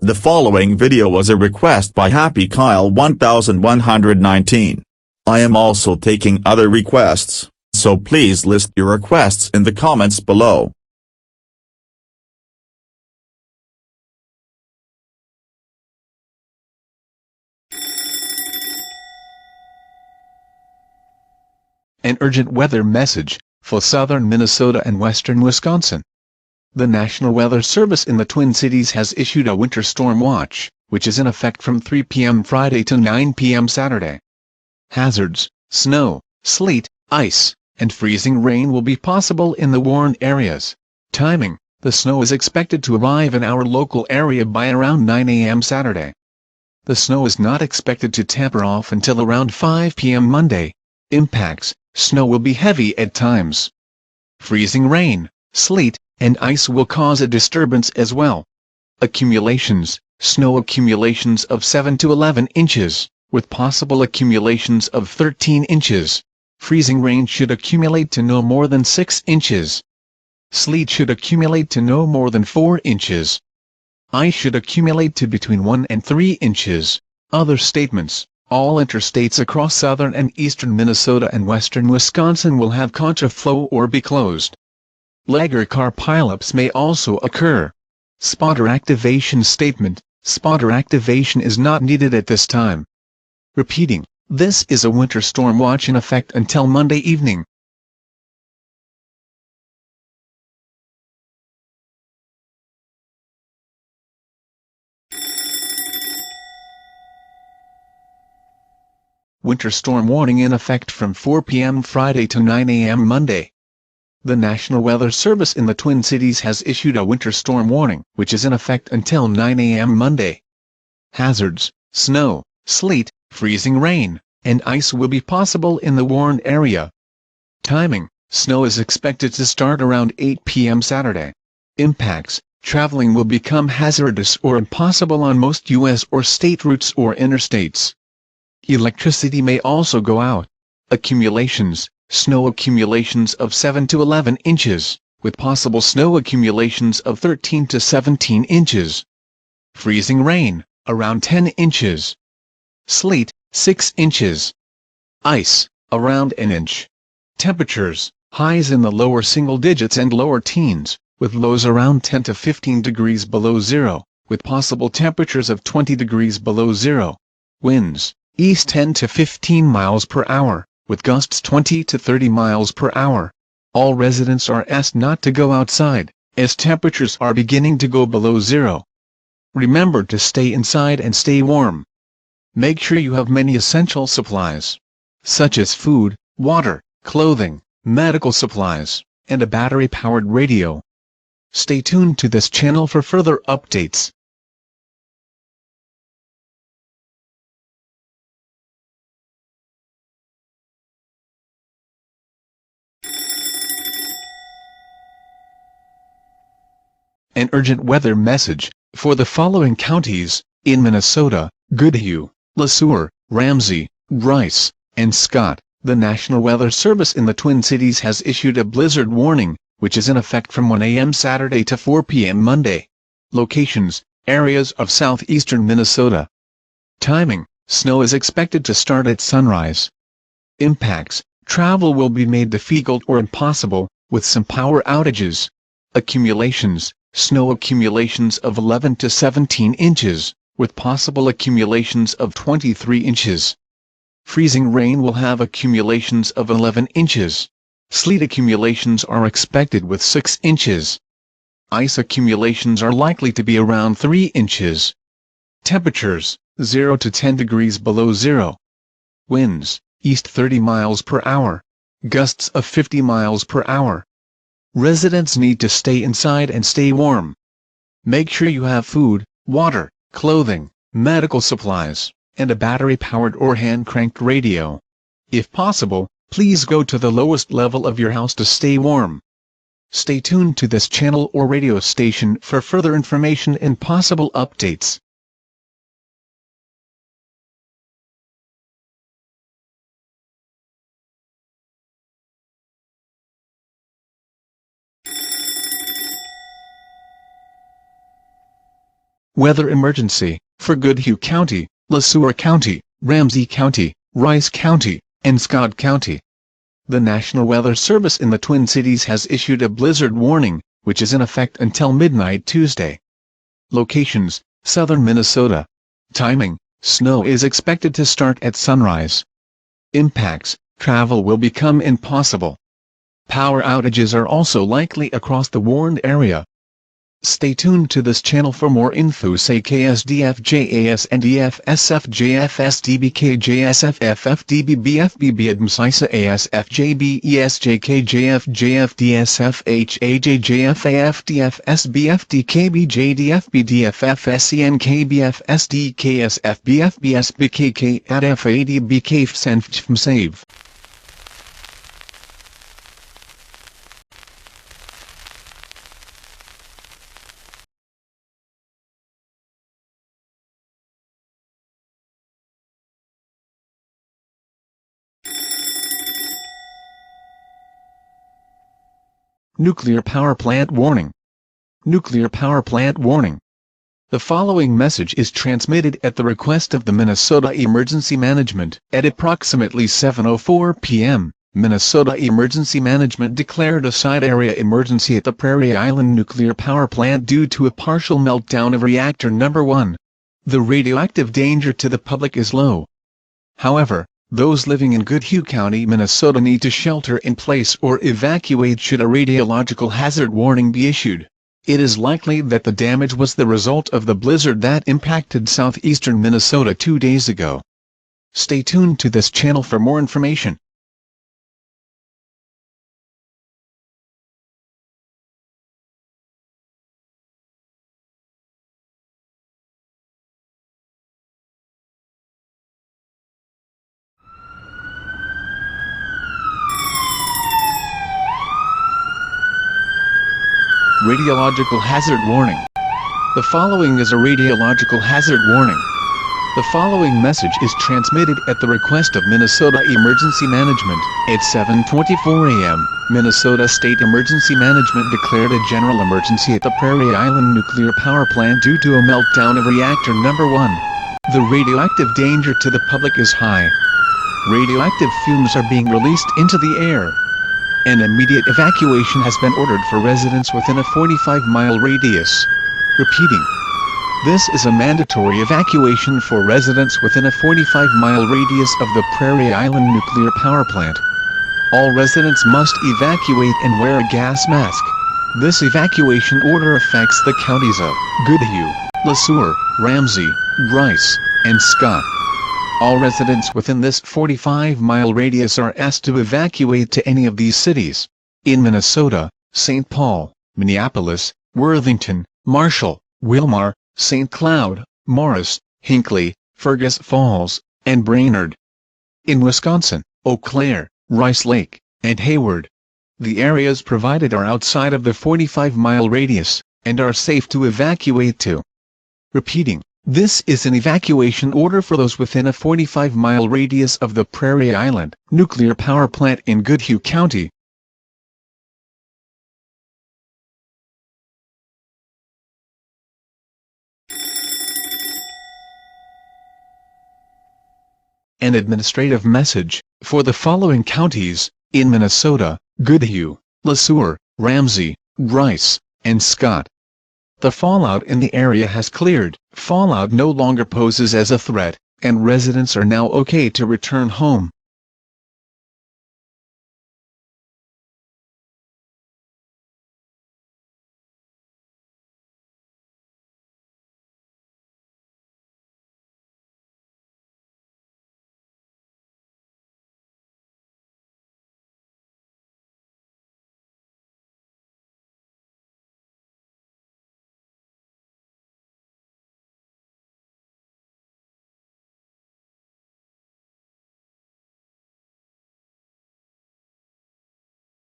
The following video was a request by Happy Kyle 1119. I am also taking other requests, so please list your requests in the comments below. An urgent weather message for southern Minnesota and western Wisconsin. The National Weather Service in the Twin Cities has issued a winter storm watch, which is in effect from 3 p.m. Friday to 9 p.m. Saturday. Hazards, snow, sleet, ice, and freezing rain will be possible in the warned areas. Timing, the snow is expected to arrive in our local area by around 9 a.m. Saturday. The snow is not expected to taper off until around 5 p.m. Monday. Impacts, snow will be heavy at times. Freezing rain, sleet, and ice will cause a disturbance as well. Accumulations, snow accumulations of 7 to 11 inches, with possible accumulations of 13 inches. Freezing rain should accumulate to no more than 6 inches. Sleet should accumulate to no more than 4 inches. Ice should accumulate to between 1 and 3 inches. Other statements. All interstates across southern and eastern Minnesota and western Wisconsin will have contraflow or be closed. Lagger car pileups may also occur. Spotter activation statement. Spotter activation is not needed at this time. Repeating, this is a winter storm watch in effect until Monday evening. Winter storm warning in effect from 4 p.m. Friday to 9 a.m. Monday. The National Weather Service in the Twin Cities has issued a winter storm warning, which is in effect until 9 a.m. Monday. Hazards, snow, sleet, freezing rain, and ice will be possible in the warned area. Timing, snow is expected to start around 8 p.m. Saturday. Impacts, traveling will become hazardous or impossible on most U.S. or state routes or interstates. Electricity may also go out. Accumulations, snow accumulations of 7 to 11 inches, with possible snow accumulations of 13 to 17 inches. Freezing rain, around 10 inches. Sleet, 6 inches. Ice, around an inch. Temperatures, highs in the lower single digits and lower teens, with lows around 10 to 15 degrees below zero, with possible temperatures of 20 degrees below zero. Winds, east 10 to 15 miles per hour, with gusts 20 to 30 miles per hour. All residents are asked not to go outside, as temperatures are beginning to go below zero. Remember to stay inside and stay warm. Make sure you have many essential supplies, such as food, water, clothing, medical supplies, and a battery-powered radio. Stay tuned to this channel for further updates. An urgent weather message for the following counties in Minnesota: Goodhue, LeSueur, Ramsey, Rice, and Scott. The National Weather Service in the Twin Cities has issued a blizzard warning, which is in effect from 1 a.m. Saturday to 4 p.m. Monday. Locations: areas of southeastern Minnesota. Timing: snow is expected to start at sunrise. Impacts: travel will be made difficult or impossible, with some power outages. Accumulations: snow accumulations of 11 to 17 inches, with possible accumulations of 23 inches. Freezing rain will have accumulations of 11 inches. Sleet accumulations are expected with 6 inches. Ice accumulations are likely to be around 3 inches. Temperatures, 0 to 10 degrees below zero. Winds, east 30 miles per hour. Gusts of 50 miles per hour. Residents need to stay inside and stay warm. Make sure you have food, water, clothing, medical supplies, and a battery-powered or hand-cranked radio. If possible, please go to the lowest level of your house to stay warm. Stay tuned to this channel or radio station for further information and possible updates. Weather emergency for Goodhue County, LeSueur County, Ramsey County, Rice County, and Scott County. The National Weather Service in the Twin Cities has issued a blizzard warning, which is in effect until midnight Tuesday. Locations: southern Minnesota. Timing: snow is expected to start at sunrise. Impacts: travel will become impossible. Power outages are also likely across the warned area. Stay tuned to this channel for more info. Say KSDFJAS and EFSFJFSDBKJSFFFDBBFBB ADMSISA ASFJBFJFJFDSFHAJJFAFDFSBFDKBJDFBDFFSENKBFSDKSFBFBSBKK ADFADBKFSENFMSAVE. Nuclear power plant warning. Nuclear power plant warning. The following message is transmitted at the request of the Minnesota Emergency Management. At approximately 7:04 p.m., Minnesota Emergency Management declared a site area emergency at the Prairie Island Nuclear Power Plant due to a partial meltdown of reactor number 1. The radioactive danger to the public is low. However, those living in Goodhue County, Minnesota need to shelter in place or evacuate should a radiological hazard warning be issued. It is likely that the damage was the result of the blizzard that impacted southeastern Minnesota 2 days ago. Stay tuned to this channel for more information. Radiological hazard warning. The following is a radiological hazard warning. The following message is transmitted at the request of Minnesota Emergency Management. At 7:24 a.m., Minnesota State Emergency Management declared a general emergency at the Prairie Island Nuclear Power Plant due to a meltdown of reactor number 1. The radioactive danger to the public is high. Radioactive fumes are being released into the air. An immediate evacuation has been ordered for residents within a 45-mile radius. Repeating. This is a mandatory evacuation for residents within a 45-mile radius of the Prairie Island Nuclear Power Plant. All residents must evacuate and wear a gas mask. This evacuation order affects the counties of Goodhue, LeSueur, Ramsey, Rice, and Scott. All residents within this 45-mile radius are asked to evacuate to any of these cities. In Minnesota: St. Paul, Minneapolis, Worthington, Marshall, Wilmar, St. Cloud, Morris, Hinckley, Fergus Falls, and Brainerd. In Wisconsin: Eau Claire, Rice Lake, and Hayward. The areas provided are outside of the 45-mile radius, and are safe to evacuate to. Repeating. This is an evacuation order for those within a 45-mile radius of the Prairie Island Nuclear Power Plant in Goodhue County. An administrative message for the following counties in Minnesota: Goodhue, LeSueur, Ramsey, Rice, and Scott. The fallout in the area has cleared. Fallout no longer poses as a threat, and residents are now okay to return home.